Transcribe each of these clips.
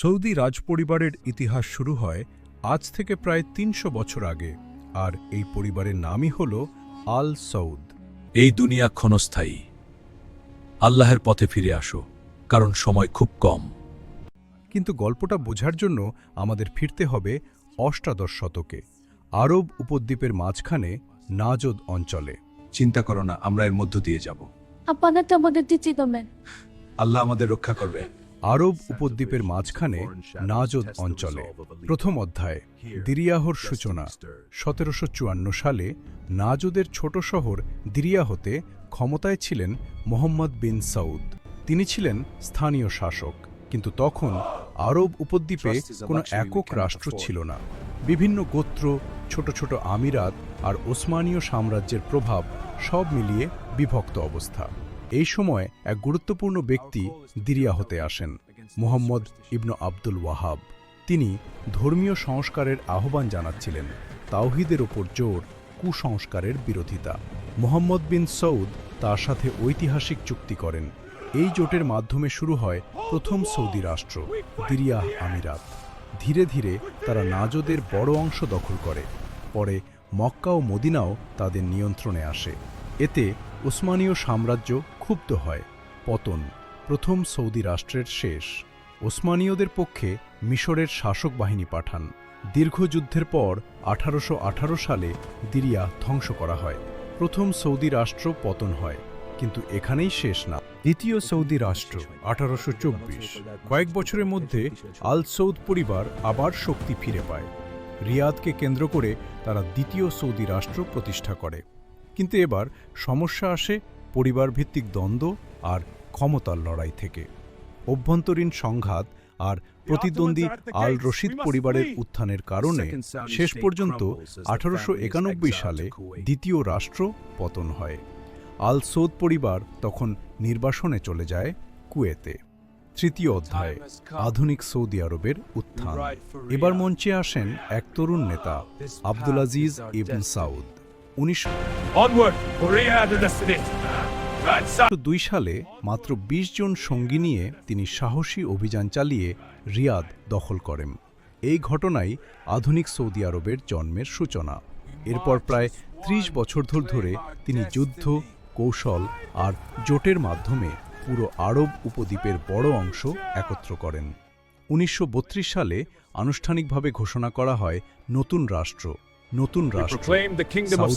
Saudi রাজপরিবারের ইতিহাস শুরু হয় আজ থেকে প্রায় ৩০০ বছর আগে, আর এই পরিবারের নামই হল আল সৌদ। এই দুনিয়া ক্ষণস্থায়ী। আল্লাহের পথে ফিরে আসো, কারণ সময় খুব কম। কিন্তু গল্পটা বোঝার জন্য আমাদের ফিরতে হবে অষ্টাদশ শতকে, আরব উপদ্বীপের মাঝখানে নাজদ অঞ্চলে। চিন্তা করো না, আমরা এর মধ্য দিয়ে যাব। আপনাদের তো আমাদের দিতে দেবেন। আল্লাহ আমাদের রক্ষা করবে। আরব উপদ্বীপের মাঝখানে নাজদ অঞ্চলে। প্রথম অধ্যায়, দিরিয়াহর সূচনা। ১৭৫৪ সালে নাজদের ছোট শহর দিরিয়াহতে ক্ষমতায় ছিলেন মোহাম্মদ বিন সৌদ। তিনি ছিলেন স্থানীয় শাসক, কিন্তু তখন আরব উপদ্বীপে কোনো একক রাষ্ট্র ছিল না। বিভিন্ন গোত্র, ছোট ছোট আমিরাত আর ওসমানীয় সাম্রাজ্যের প্রভাব সব মিলিয়ে বিভক্ত অবস্থা। এই সময় এক গুরুত্বপূর্ণ ব্যক্তি দিরিয়াহতে আসেন, মুহাম্মদ ইবনু আব্দুল ওয়াহাব। তিনি ধর্মীয় সংস্কারের আহ্বান জানাচ্ছিলেন, তাওহীদের ওপর জোর, কুসংস্কারের বিরোধিতা। মুহাম্মদ বিন সৌদ তার সাথে ঐতিহাসিক চুক্তি করেন। এই জোটের মাধ্যমে শুরু হয় প্রথম সৌদি রাষ্ট্র, দিরিয়াহ আমিরাত। ধীরে ধীরে তারা নাজদের বড় অংশ দখল করে। পরে মক্কা ও মদিনাও তাদের নিয়ন্ত্রণে আসে। এতে উসমানীয় সাম্রাজ্য ক্ষুব্ধ হয়। পতন, প্রথম সৌদি রাষ্ট্রের শেষ। ওসমানীয়দের পক্ষে মিশরের শাসক বাহিনী পাঠান। দীর্ঘ যুদ্ধের পর ১৮১৮ সালে দিরিয়াহ ধ্বংস করা হয়। প্রথম সৌদি রাষ্ট্র পতন হয়, কিন্তু এখানেই শেষ না। দ্বিতীয় সৌদি রাষ্ট্র ১৮২৪। কয়েক বছরের মধ্যে আল সৌদ পরিবার আবার শক্তি ফিরে পায়। রিয়াদকে কেন্দ্র করে তারা দ্বিতীয় সৌদি রাষ্ট্র প্রতিষ্ঠা করে। কিন্তু এবার সমস্যা আসে পরিবারভিত্তিক দ্বন্দ্ব আর ক্ষমতার লড়াই থেকে। অভ্যন্তরীণ সংঘাত আর প্রতিদ্বন্দ্বী আল রশিদ পরিবারের উত্থানের কারণে শেষ পর্যন্ত ১৮৯১ সালে দ্বিতীয় রাষ্ট্র পতন হয়। আল সৌদ পরিবার তখন নির্বাসনে চলে যায় কুয়েতে। তৃতীয় অধ্যায়, আধুনিক সৌদি আরবের উত্থান। এবার মঞ্চে আসেন এক তরুণ নেতা, আব্দুল আজিজ ইবন সাউদ। ১৯০২ সালে মাত্র ২০ জন সঙ্গী নিয়ে তিনি সাহসী অভিযান চালিয়ে রিয়াদ দখল করেন। এই ঘটনাই আধুনিক সৌদি আরবের জন্মের সূচনা। এরপর প্রায় ৩০ বছর ধরে তিনি যুদ্ধ, কৌশল আর জোটের মাধ্যমে পুরো আরব উপদ্বীপের বড় অংশ একত্র করেন। ১৯৩২ সালে আনুষ্ঠানিকভাবে ঘোষণা করা হয় নতুন রাষ্ট্র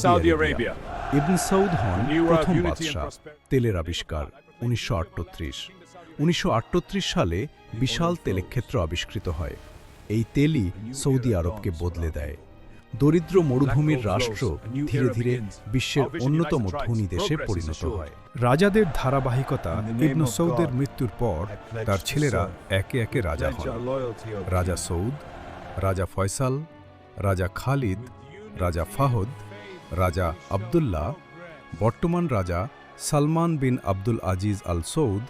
সাউদি আরবিয়া। ইবন সৌদ হন প্রথম বাদশাহ। তেলের আবিষ্কার ১৯৩৮ সালে বিশাল তেলক্ষেত্র আবিষ্কৃত হয়। এই তেলই সৌদি আরবকে বদলে দেয়। দরিদ্র মরুভূমির রাষ্ট্র ধীরে ধীরে বিশ্বের অন্যতম ধনী দেশে পরিণত হয়। রাজাদের ধারাবাহিকতা। ইবন সৌদের মৃত্যুর পর তার ছেলেরা একে একে রাজা হন। রাজা সৌদ, রাজা ফয়সাল, রাজা খালিদ, রাজা ফাহদ, রাজা আবদুল্লাহ, বর্তমান রাজা সালমান বিন আব্দুল আজিজ আল সৌদ,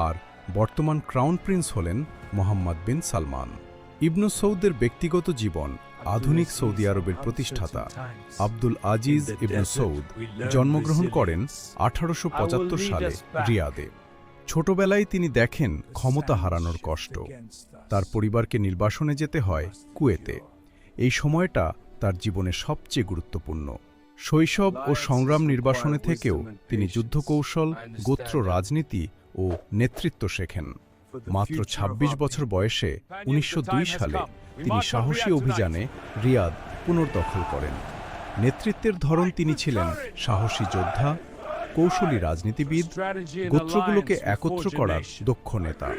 আর বর্তমান ক্রাউন প্রিন্স হলেন মোহাম্মদ বিন সালমান। ইবন সৌদের ব্যক্তিগত জীবন। আধুনিক সৌদি আরবের প্রতিষ্ঠাতা আব্দুল আজিজ ইবন সৌদ জন্মগ্রহণ করেন ১৮৭৫ সালে রিয়াদে। ছোটবেলায় তিনি দেখেন ক্ষমতা হারানোর কষ্ট। তার পরিবারকে নির্বাসনে যেতে হয় কুয়েতে। এই সময়টা তার জীবনে সবচেয়ে গুরুত্বপূর্ণ। শৈশব ও সংগ্রাম নির্বাসনে থেকেও তিনি যুদ্ধকৌশল, গোত্র রাজনীতি ও নেতৃত্ব শেখেন। মাত্র ২৬ বছর বয়সে ১৯০২ সালে তিনি সাহসী অভিযানে রিয়াদ পুনর্দখল করেন। নেতৃত্বের ধরন তিনি ছিলেন সাহসী যোদ্ধা, কৌশলী রাজনীতিবিদ, গোত্রগুলোকে একত্র করার দক্ষ নেতা।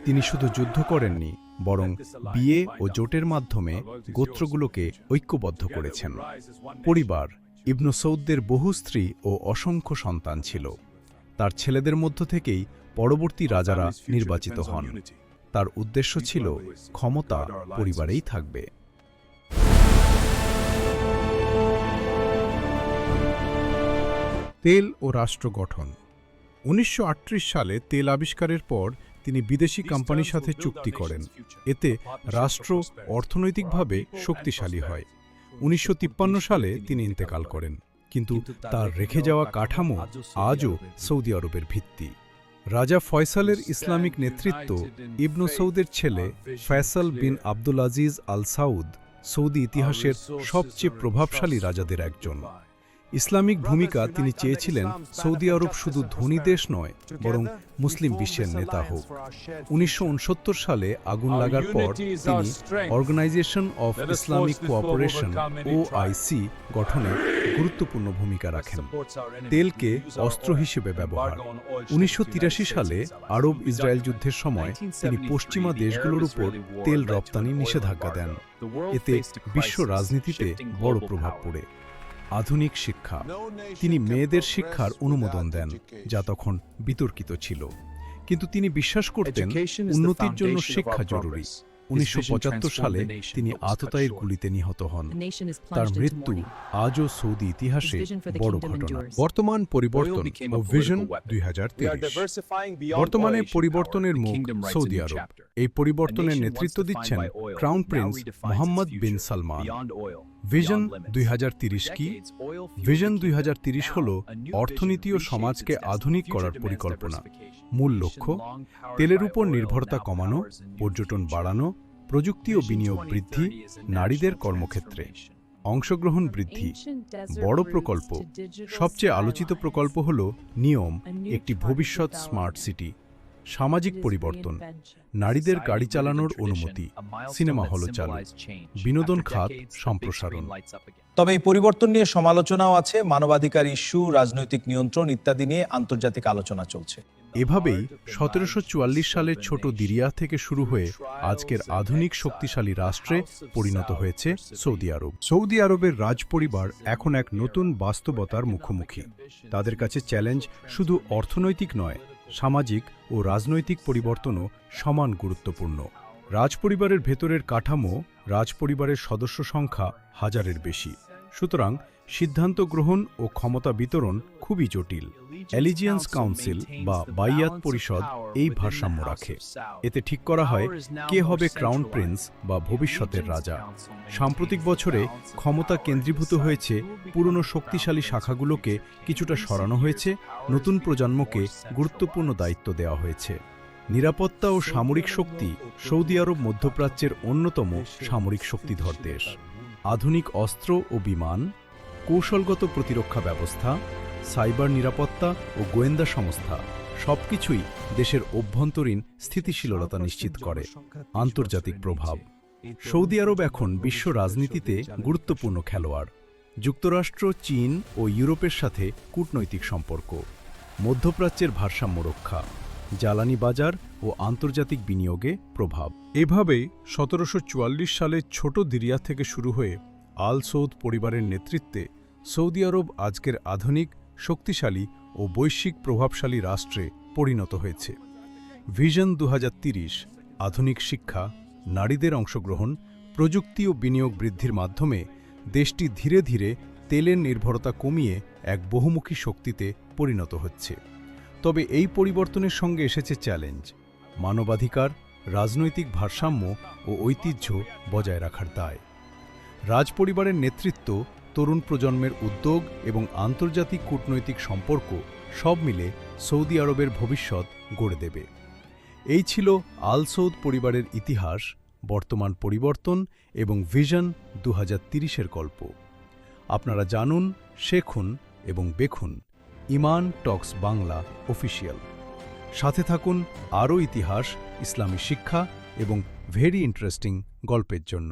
তিনি শুধু যুদ্ধ করেননি, বরং বিয়ে ও জোটের মাধ্যমে গোত্রগুলোকে ঐক্যবদ্ধ করেছেন। পরিবার। ইবন সৌদদের বহু স্ত্রী ও অসংখ্য সন্তান ছিল। তার ছেলেদের মধ্য থেকেই পরবর্তী রাজারা নির্বাচিত হন। তার উদ্দেশ্য ছিল ক্ষমতা পরিবারেই থাকবে। তেল ও রাষ্ট্র গঠন। ১৯৩৮ সালে তেল আবিষ্কারের পর তিনি বিদেশি কোম্পানির সাথে চুক্তি করেন। এতে রাষ্ট্র অর্থনৈতিকভাবে শক্তিশালী হয়। ১৯৫৩ সালে তিনি ইন্তেকাল করেন, কিন্তু তার রেখে যাওয়া কাঠামো আজও সৌদি আরবের ভিত্তি। রাজা ফয়সালের ইসলামিক নেতৃত্ব ইবনু সৌদের ছেলে ফয়সাল বিন আব্দুল আজিজ আল সাউদ সৌদি ইতিহাসের সবচেয়ে প্রভাবশালী রাজাদের একজন। ইসলামিক ভূমিকা তিনি চেয়েছিলেন সৌদি আরব শুধু ধনী দেশ নয়, বরং মুসলিম বিশ্বের নেতা হোক। 1969 সালে আগুন লাগার পর তিনি organisation of Islamic cooperation OIC গঠনে গুরুত্বপূর্ণ ভূমিকা রাখেন। তেলকে অস্ত্র হিসেবে ব্যবহার। 1983 সালে আরব ইসরায়েল যুদ্ধের সময় তিনি পশ্চিমা দেশগুলোর উপর তেল রপ্তানি নিষেধাজ্ঞা দেন। এতে বিশ্ব রাজনীতিতে বড় প্রভাব পড়ে। আধুনিক শিক্ষা। তিনি মেয়েদের শিক্ষার অনুমোদন দেন, যা তখন বিতর্কিত ছিল, কিন্তু তিনি বিশ্বাস করতেন উন্নতির জন্য শিক্ষা জরুরি। 1975 সালে তিনি আততায়ীর গুলিতে নিহত হন। তার মৃত্যু আজও সৌদি ইতিহাসে বড় ঘটনা। বর্তমান পরিবর্তন ও ভিশন 2030। বর্তমানে পরিবর্তনের মুখ সৌদি আরব। এই পরিবর্তনের নেতৃত্ব দিচ্ছেন ক্রাউন প্রিন্স মোহাম্মদ বিন সালমান। ভিশন 2030 কি? ভিশন 2030 হল অর্থনীতি ও সমাজকে আধুনিক করার পরিকল্পনা। মূল লক্ষ্য তেলের উপর নির্ভরতা কমানো, পর্যটন বাড়ানো, প্রযুক্তি ও বিনিয়োগ বৃদ্ধি, নারীদের কর্মক্ষেত্রে অংশগ্রহণ বৃদ্ধি। বড় প্রকল্প। সবচেয়ে আলোচিত প্রকল্প হল নিয়ম, একটি ভবিষ্যৎ স্মার্ট সিটি। সামাজিক পরিবর্তন। নারীদের গাড়ি চালানোর অনুমতি, সিনেমা হল চালু, বিনোদন খাত সম্প্রসারণ। তবে এই পরিবর্তন নিয়ে সমালোচনাও আছে। মানবাধিকার ইস্যু, রাজনৈতিক নিয়ন্ত্রণ ইত্যাদি নিয়ে আন্তর্জাতিক আলোচনা চলছে। এভাবেই 1744 সালের ছোট দিরিয়া থেকে শুরু হয়ে আজকের আধুনিক শক্তিশালী রাষ্ট্রে পরিণত হয়েছে সৌদি আরব। সৌদি আরবের রাজপরিবার এখন এক নতুন বাস্তবতার মুখোমুখি। তাদের কাছে চ্যালেঞ্জ শুধু অর্থনৈতিক নয়, সামাজিক ও রাজনৈতিক পরিবর্তনও সমান গুরুত্বপূর্ণ। রাজপরিবারের ভেতরের কাঠামো, রাজপরিবারের সদস্য সংখ্যা হাজারের বেশি। সুতরাং সিদ্ধান্ত গ্রহণ ও ক্ষমতা বিতরণ খুবই জটিল। অ্যালিজিয়েন্স কাউন্সিল বা বাইয়াত পরিষদ এই ভারসাম্য রাখে। এতে ঠিক করা হয় কে হবে ক্রাউন প্রিন্স বা ভবিষ্যতের রাজা। সাম্প্রতিক বছরে ক্ষমতা কেন্দ্রীভূত হয়েছে, পুরনো শক্তিশালী শাখাগুলোকে কিছুটা সরানো হয়েছে, নতুন প্রজন্মকে গুরুত্বপূর্ণ দায়িত্ব দেওয়া হয়েছে। নিরাপত্তা ও সামরিক শক্তি। সৌদি আরব মধ্যপ্রাচ্যের অন্যতম সামরিক শক্তিধর দেশ। আধুনিক অস্ত্র ও বিমান, কৌশলগত প্রতিরক্ষা ব্যবস্থা, সাইবার নিরাপত্তা ও গোয়েন্দা সংস্থা সবকিছুই দেশের অভ্যন্তরীণ স্থিতিশীলতা নিশ্চিত করে। আন্তর্জাতিক প্রভাব। সৌদি আরব এখন বিশ্ব রাজনীতিতে গুরুত্বপূর্ণ খেলোয়াড়। যুক্তরাষ্ট্র, চীন ও ইউরোপের সাথে কূটনৈতিক সম্পর্ক। মধ্যপ্রাচ্যের ভারসাম্য রক্ষা, জ্বালানি বাজার ও আন্তর্জাতিক বিনিয়োগে প্রভাব। এভাবেই 1744 সালে ছোট দিরিয়া থেকে শুরু হয়ে আল সৌদ পরিবারের নেতৃত্বে সৌদি আরব আজকের আধুনিক, শক্তিশালী ও বৈশ্বিক প্রভাবশালী রাষ্ট্রে পরিণত হয়েছে। ভিশন 2030 আধুনিক শিক্ষা, নারীদের অংশগ্রহণ, প্রযুক্তি ও বিনিয়োগ বৃদ্ধির মাধ্যমে দেশটি ধীরে ধীরে তেলের নির্ভরতা কমিয়ে এক বহুমুখী শক্তিতে পরিণত হচ্ছে। তবে এই পরিবর্তনের সঙ্গে এসেছে চ্যালেঞ্জ। মানবাধিকার, রাজনৈতিক ভারসাম্য ও ঐতিহ্য বজায় রাখার দায়। রাজপরিবারের নেতৃত্ব, তরুণ প্রজন্মের উদ্যোগ এবং আন্তর্জাতিক কূটনৈতিক সম্পর্ক সব মিলে সৌদি আরবের ভবিষ্যৎ গড়ে দেবে। এই ছিল আল সৌদ পরিবারের ইতিহাস, বর্তমান পরিবর্তন এবং ভিশন 2030-এর গল্প। আপনারা জানুন, শেখুন এবং দেখুন ইমান টক্স বাংলা অফিসিয়াল। সাথে থাকুন আরও ইতিহাস, ইসলামী শিক্ষা এবং ভেরি ইন্টারেস্টিং গল্পের জন্য।